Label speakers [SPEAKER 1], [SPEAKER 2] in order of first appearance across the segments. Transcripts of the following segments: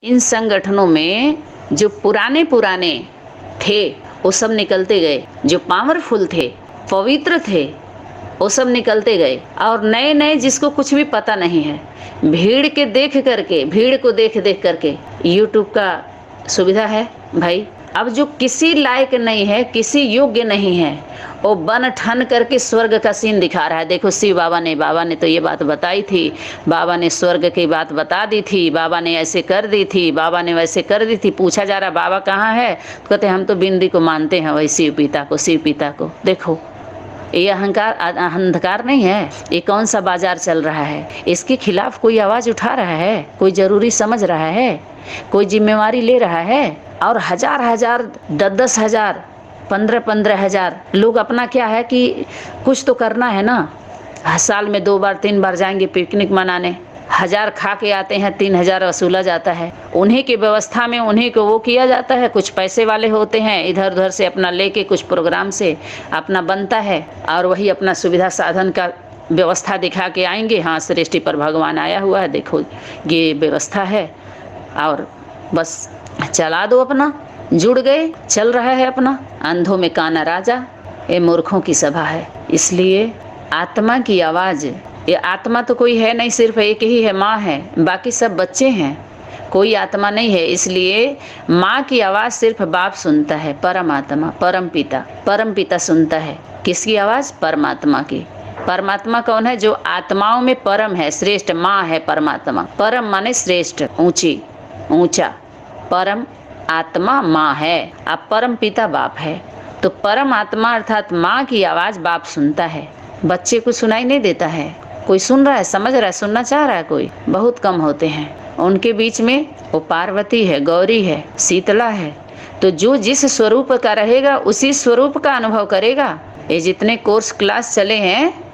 [SPEAKER 1] इन संगठनों में जो पुराने पुराने थे वो सब निकलते गए, जो पावरफुल थे, पवित्र थे, वो सब निकलते गए और नए नए जिसको कुछ भी पता नहीं है, भीड़ के देख करके, भीड़ को देख देख करके यूट्यूब का सुविधा है भाई। अब जो किसी लायक नहीं है, किसी योग्य नहीं है, वो बन ठन करके स्वर्ग का सीन दिखा रहा है। देखो शिव बाबा ने तो ये बात बताई थी, बाबा ने स्वर्ग की बात बता दी थी, बाबा ने ऐसे कर दी थी, बाबा ने वैसे कर दी थी। पूछा जा रहा बाबा कहाँ है, तो कहते हम तो बिंदी को मानते हैं, वही शिव पिता को। देखो ये अंधकार नहीं है, ये कौन सा बाजार चल रहा है, इसके खिलाफ कोई आवाज उठा रहा है, कोई जरूरी समझ रहा है, कोई जिम्मेवारी ले रहा है? और हजार हजार 10-10 हजार 15-15 हजार लोग अपना क्या है कि कुछ तो करना है ना, साल में 2 बार 3 बार जाएंगे पिकनिक मनाने, 1000 खा के आते हैं, 3000 वसूला जाता है, उन्हीं की व्यवस्था में उन्हीं को वो किया जाता है। कुछ पैसे वाले होते हैं, इधर उधर से अपना लेके कुछ प्रोग्राम से अपना बनता है और वही अपना सुविधा साधन का व्यवस्था दिखा के आएंगे, हाँ सृष्टि पर भगवान आया हुआ है, देखो ये व्यवस्था है, और बस चला दो, अपना जुड़ गए, चल रहा है अपना। अंधों में काना राजा, ये मूर्खों की सभा है। इसलिए आत्मा की आवाज, ये आत्मा तो कोई है नहीं, सिर्फ एक ही है, माँ है, बाकी सब बच्चे हैं, कोई आत्मा नहीं है। इसलिए माँ की आवाज सिर्फ बाप सुनता है, परमात्मा, परम पिता सुनता है। किसकी आवाज? परमात्मा की। परमात्मा कौन है? जो आत्माओं में परम है, श्रेष्ठ माँ है परमात्मा। परम माने श्रेष्ठ, ऊंची, ऊंचा, परम आत्मा माँ है, अब परम पिता बाप है। तो परम आत्मा अर्थात माँ की आवाज बाप सुनता है, बच्चे को सुनाई नहीं देता है। कोई सुन रहा है, समझ रहा है, सुनना चाह रहा है? कोई बहुत कम होते हैं। उनके बीच में वो पार्वती है, गौरी है, शीतला है। तो जो जिस स्वरूप का रहेगा उसी स्वरूप का अनुभव करेगा। ये जितने कोर्स क्लास चले हैं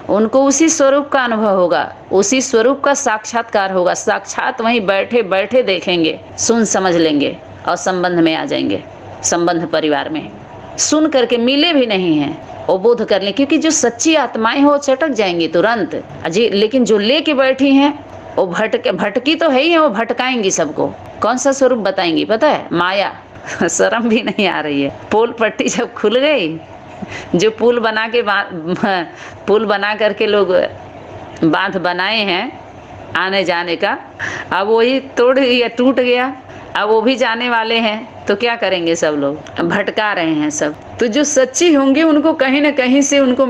[SPEAKER 1] उनको उसी स्वरूप का अनुभव होगा, उसी स्वरूप का साक्षात्कार होगा। साक्षात वहीं बैठे बैठे देखेंगे, सुन समझ लेंगे और संबंध में आ जाएंगे। संबंध परिवार में सुन करके मिले भी नहीं हैं, वो बोध कर ले, क्योंकि जो सच्ची आत्माएं हो चटक जाएंगी तुरंत जी। लेकिन जो लेके बैठी हैं वो भटकी तो है ही है, वो भटकाएंगी सबको। कौन सा स्वरूप बताएंगी पता है? माया। शर्म भी नहीं आ रही है। पोल पट्टी जब खुल गई, जो पुल बना करके लोग बांध बनाए हैं आने जाने का, अब वही तोड़ गया, टूट गया, अब वो भी जाने वाले हैं, तो क्या करेंगे? सब लोग भटका रहे हैं सब। तो जो सच्ची होंगे उनको कहीं ना कहीं से उनको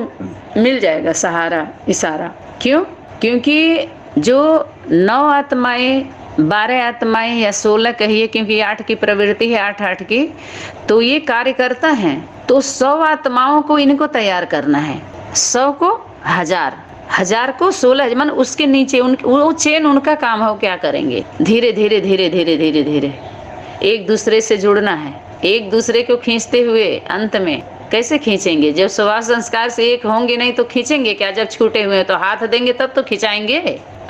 [SPEAKER 1] मिल जाएगा सहारा, इशारा। क्यों? क्योंकि जो 9 आत्माएं, 12 आत्माएं या 16 कहिए, क्योंकि 8 की प्रवृत्ति है, 8 की, तो ये कार्य करता है। तो 100 आत्माओं को इनको तैयार करना है, 100 को 1000, 1000 को 16, मन उसके नीचे वो चेन उनका काम हो। क्या करेंगे? धीरे धीरे धीरे धीरे धीरे धीरे एक दूसरे से जुड़ना है, एक दूसरे को खींचते हुए अंत में कैसे खींचेंगे? जब स्वभाव संस्कार से एक होंगे नहीं तो खींचेंगे क्या? जब छूटे हुए तो हाथ देंगे तब तो खिंचाएंगे।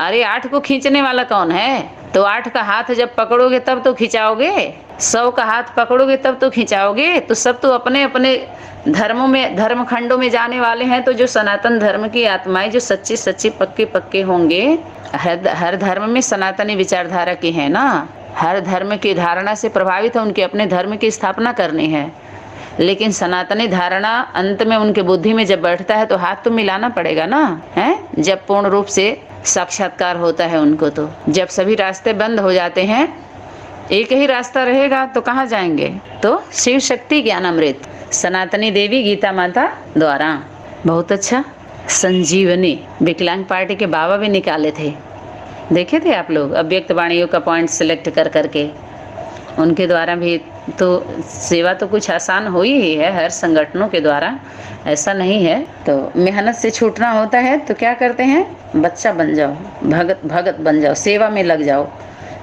[SPEAKER 1] अरे 8 को खींचने वाला कौन है? तो 8 का हाथ जब पकड़ोगे तब तो खिंचाओगे, 100 का हाथ पकड़ोगे तब तो खिंचाओगे। तो सब तो अपने अपने धर्मों में, धर्म खंडों में जाने वाले हैं। तो जो सनातन धर्म की आत्माएं जो सच्ची सच्ची पक्के पक्के होंगे, हर धर्म में सनातनी विचारधारा की है ना, हर धर्म की धारणा से प्रभावित है, उनके अपने धर्म की स्थापना करनी है। लेकिन सनातनी धारणा अंत में उनके बुद्धि में जब बैठता है तो हाथ तो मिलाना पड़ेगा ना, है? जब पूर्ण रूप से साक्षात्कार होता है उनको। तो जब सभी रास्ते बंद हो जाते हैं, एक ही रास्ता रहेगा तो कहाँ जाएंगे? तो शिव शक्ति ज्ञान अमृत, सनातनी देवी गीता माता द्वारा। बहुत अच्छा। संजीवनी विकलांग पार्टी के बाबा भी निकाले थे, देखे थे आप लोग? अव्यक्त वाणियों का पॉइंट सिलेक्ट कर करके उनके द्वारा भी तो सेवा तो कुछ आसान हो ही है, हर संगठनों के द्वारा, ऐसा नहीं है। तो मेहनत से छूटना होता है तो क्या करते हैं? बच्चा बन जाओ, भगत बन जाओ, सेवा में लग जाओ,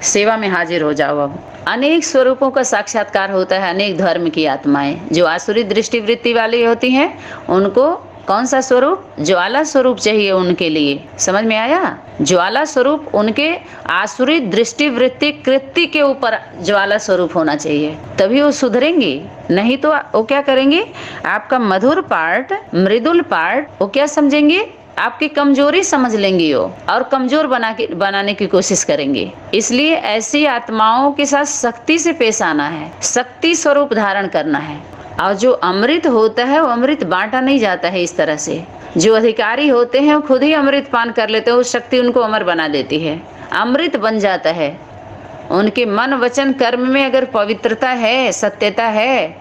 [SPEAKER 1] सेवा में हाजिर हो जाओ। अब अनेक स्वरूपों का साक्षात्कार होता है। अनेक धर्म की आत्माएं जो आसुरी दृष्टिवृत्ति वाली होती हैं, उनको कौन सा स्वरूप? ज्वाला स्वरूप चाहिए उनके लिए। समझ में आया? ज्वाला स्वरूप उनके आसुरी दृष्टिवृत्ति कृत्य के ऊपर ज्वाला स्वरूप होना चाहिए, तभी वो सुधरेंगे। नहीं तो वो क्या करेंगे? आपका मधुर पार्ट, मृदुल पार्ट वो क्या समझेंगे? आपकी कमजोरी समझ लेंगी वो और कमजोर बनाने की कोशिश करेंगी। इसलिए ऐसी आत्माओं के साथ सख्ती से पेश आना है, शक्ति स्वरूप धारण करना है। और जो अमृत होता है वो अमृत बांटा नहीं जाता है इस तरह से। जो अधिकारी होते हैं वो खुद ही अमृत पान कर लेते हैं, वो शक्ति उनको अमर बना देती है, अमृत बन जाता है। उनके मन वचन कर्म में अगर पवित्रता है, सत्यता है,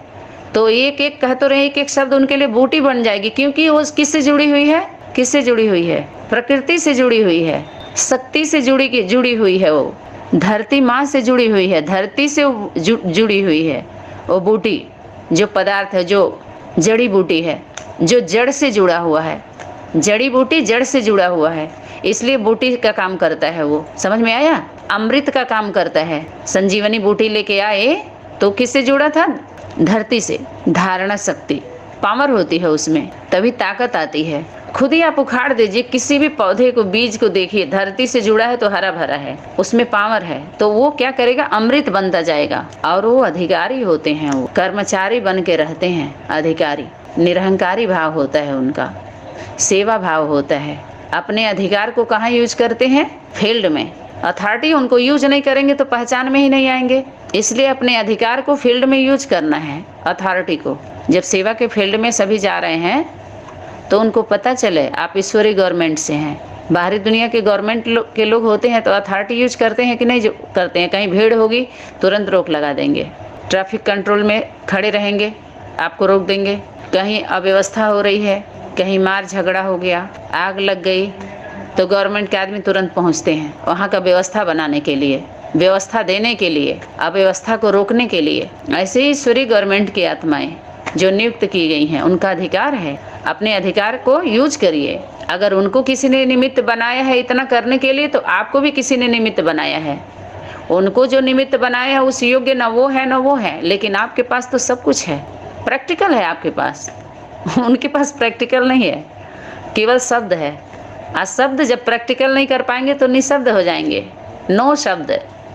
[SPEAKER 1] तो एक एक कह तो रहे, एक एक शब्द उनके लिए बूटी बन जाएगी। क्योंकि वो किससे जुड़ी हुई है? किससे जुड़ी हुई है? प्रकृति से जुड़ी हुई है, शक्ति से जुड़ी हुई है। वो धरती माँ से जुड़ी हुई है, धरती से जुड़ी हुई है। वो बूटी जो पदार्थ है, जो जड़ी बूटी है, जो जड़ से जुड़ा हुआ है, जड़ी बूटी जड़ से जुड़ा हुआ है, इसलिए बूटी का काम करता है। वो समझ में आया? अमृत का काम करता है। संजीवनी बूटी लेके आए तो किससे जुड़ा था? धरती से। धारणा शक्ति, पावर होती है उसमें, तभी ताकत आती है। खुद ही आप उखाड़ दीजिए किसी भी पौधे को, बीज को देखिए, धरती से जुड़ा है तो हरा भरा है, उसमें पावर है, तो वो क्या करेगा? अमृत बनता जाएगा। और वो अधिकारी होते हैं, वो कर्मचारी बन के रहते हैं। अधिकारी निरहंकारी भाव होता है उनका, सेवा भाव होता है। अपने अधिकार को कहाँ यूज करते हैं? फील्ड में। अथॉरिटी उनको यूज नहीं करेंगे तो पहचान में ही नहीं आएंगे। इसलिए अपने अधिकार को फील्ड में यूज करना है, अथॉरिटी को। जब सेवा के फील्ड में सभी जा रहे हैं तो उनको पता चले आप ईश्वरीय गवर्नमेंट से हैं। बाहरी दुनिया के गवर्नमेंट के लोग होते हैं तो अथॉरिटी यूज करते हैं कि नहीं? जो करते हैं। कहीं भीड़ होगी तुरंत रोक लगा देंगे, ट्रैफिक कंट्रोल में खड़े रहेंगे, आपको रोक देंगे। कहीं अव्यवस्था हो रही है, कहीं मार झगड़ा हो गया, आग लग गई, तो गवर्नमेंट के आदमी तुरंत पहुंचते हैं वहाँ का व्यवस्था बनाने के लिए, व्यवस्था देने के लिए, अव्यवस्था को रोकने के लिए। ऐसे ही ईश्वरीय गवर्नमेंट की आत्माएं जो नियुक्त की गई हैं, उनका अधिकार है, अपने अधिकार को यूज करिए। अगर उनको किसी ने निमित्त बनाया है इतना करने के लिए, तो आपको भी किसी ने निमित्त बनाया है। उनको जो निमित्त बनाया है उस योग्य न वो है न वो है, लेकिन आपके पास तो सब कुछ है, प्रैक्टिकल है आपके पास। उनके पास प्रैक्टिकल नहीं है, केवल शब्द है। आज शब्द जब प्रैक्टिकल नहीं कर पाएंगे तो निशब्द हो जाएंगे, नो शब्द,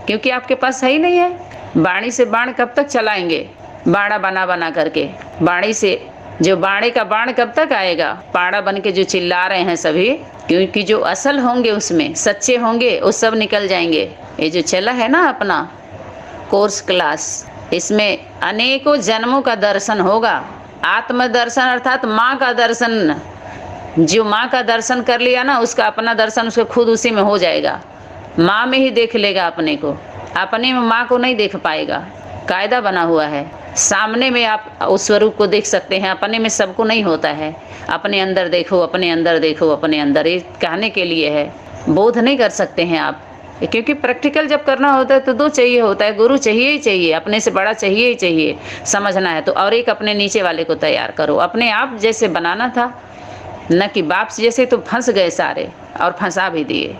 [SPEAKER 1] क्योंकि आपके पास है ही नहीं है। बाणी से बाण कब तक चलाएंगे? बाड़ा बना बना करके। बाणी से जो बाणे का बाण कब तक आएगा? पाड़ा बन के जो चिल्ला रहे हैं सभी, क्योंकि जो असल होंगे उसमें, सच्चे होंगे, वो सब निकल जाएंगे। ये जो चला है ना अपना कोर्स क्लास, इसमें अनेकों जन्मों का दर्शन होगा। आत्मदर्शन अर्थात माँ का दर्शन। जो माँ का दर्शन कर लिया ना, उसका अपना दर्शन उसको खुद उसी में हो जाएगा। माँ में ही देख लेगा अपने को, अपने में माँ को नहीं देख पाएगा। कायदा बना हुआ है, सामने में आप उस स्वरूप को देख सकते हैं, अपने में सबको नहीं होता है। अपने अंदर देखो, अपने अंदर देखो, अपने अंदर, ये कहने के लिए है, बोध नहीं कर सकते हैं आप। क्योंकि प्रैक्टिकल जब करना होता है तो दो चाहिए होता है, गुरु चाहिए ही चाहिए, अपने से बड़ा चाहिए ही चाहिए, समझना है तो। और एक अपने नीचे वाले को तैयार करो, अपने आप जैसे बनाना था, न कि बाप जैसे तो फंस गए सारे और फंसा भी दिए।